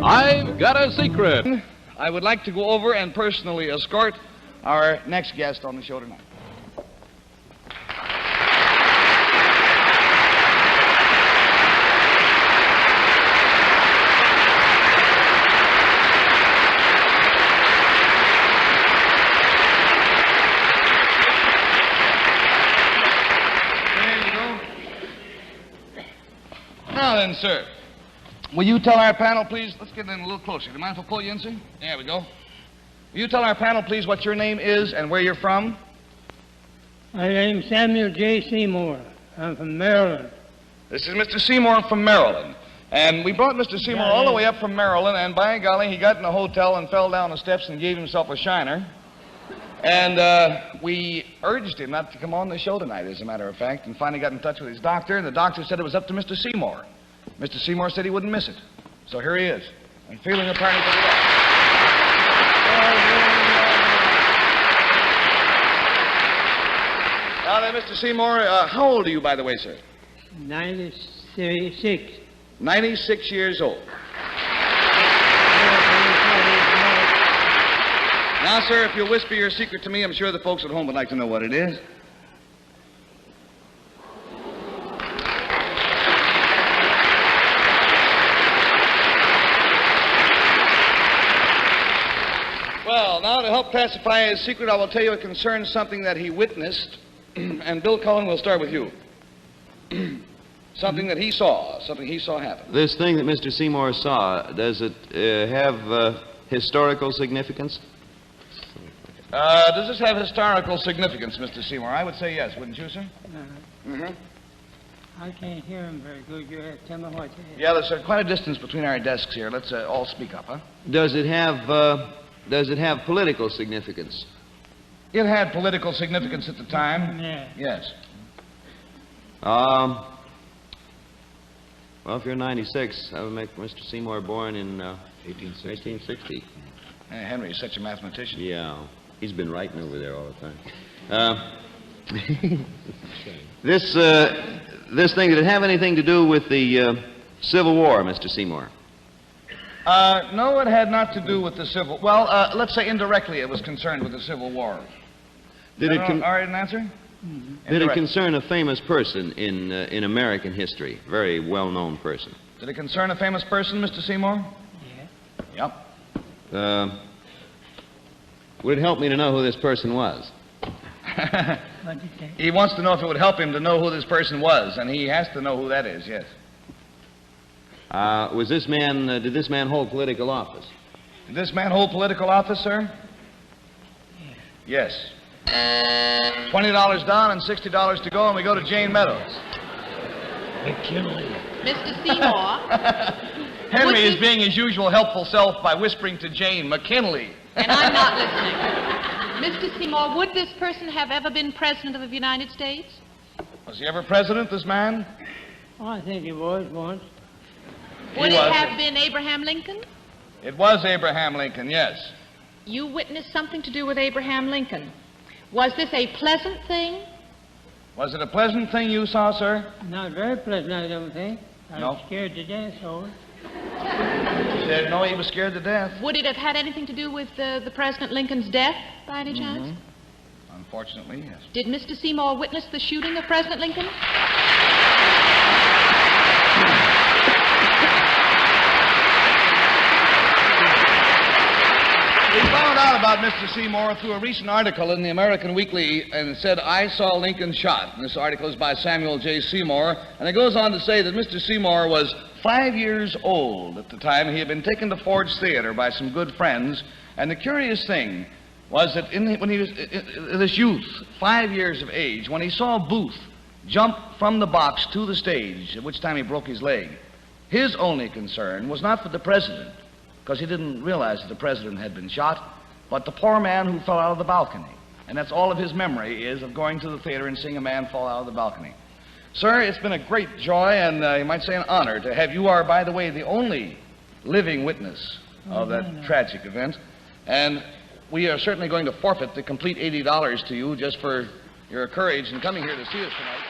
I've got a secret. I would like to go over and personally escort our next guest on the show tonight. There you go. Now then, sir. Will you tell our panel, please? Let's get in a little closer. Do you mind if I pull you in, sir? There we go. Will you tell our panel, please, what your name is and where you're from? My name's Samuel J. Seymour. I'm from Maryland. This is Mr. Seymour from Maryland. And we brought Mr. Seymour all the way up from Maryland, and by golly, he got in a hotel and fell down the steps and gave himself a shiner. And we urged him not to come on the show tonight, as a matter of fact, and finally got in touch with his doctor, and the doctor said it was up to Mr. Seymour. Mr. Seymour said he wouldn't miss it. So here he is. And feeling apparently pretty well. Now then, Mr. Seymour, how old are you, by the way, sir? 96. 96 years old. Now, sir, if you'll whisper your secret to me, I'm sure the folks at home would like to know what it is. Well, now to help classify his secret, I will tell you it concerns something that he witnessed. And Bill Cullen, we'll start with you. Something that he saw, something he saw happen. This thing that Mr. Seymour saw, does it have historical significance? Does this have historical significance, Mr. Seymour? I would say yes, wouldn't you, sir? I can't hear him very good. You have to tell me what it is. Yeah, there's quite a distance between our desks here. Let's all speak up, huh? Does it have political significance? It had political significance at the time. Yeah. Yes. Well, if you're 96, that would make Mr. Seymour born in 1860. Henry is such a mathematician. Yeah, he's been writing over there all the time. This thing, did it have anything to do with the Civil War, Mr. Seymour? No, it had not to do with the Civil... Well, let's say indirectly it was concerned with the Civil War. Did it all right, an answer? Mm-hmm. Did it concern a famous person in American history? Very well-known person. Did it concern a famous person, Mr. Seymour? Yeah. Yep. Would it help me to know who this person was? What did you say? He wants to know if it would help him to know who this person was, and he has to know who that is, yes. Did this man hold political office? Did this man hold political office, sir? Yes. $20 down and $60 to go, and we go to Jane Meadows. McKinley. Mr. Seymour. Henry is being his usual helpful self by whispering to Jane, McKinley. And I'm not listening. Mr. Seymour, would this person have ever been President of the United States? Was he ever president, this man? Oh, I think he was once. Would it have been Abraham Lincoln? It was Abraham Lincoln, yes. You witnessed something to do with Abraham Lincoln. Was this a pleasant thing? Was it a pleasant thing you saw, sir? Not very pleasant, I don't think. I was No. scared to death, so. He said, no, he was scared to death. Would it have had anything to do with the President Lincoln's death, by any chance? Unfortunately, yes. Did Mr. Seymour witness the shooting of President Lincoln? We found out about Mr. Seymour through a recent article in the American Weekly, and it said, I saw Lincoln shot. And this article is by Samuel J. Seymour, and it goes on to say that Mr. Seymour was 5 years old at the time. He had been taken to Ford's Theater by some good friends, and the curious thing was that when he was this youth, 5 years of age, when he saw Booth jump from the box to the stage, at which time he broke his leg, his only concern was not for the president, because he didn't realize that the president had been shot, but the poor man who fell out of the balcony. And that's all of his memory is of going to the theater and seeing a man fall out of the balcony. Sir, it's been a great joy and you might say an honor to have you are, by the way, the only living witness of that tragic event. And we are certainly going to forfeit the complete $80 to you just for your courage in coming here to see us tonight.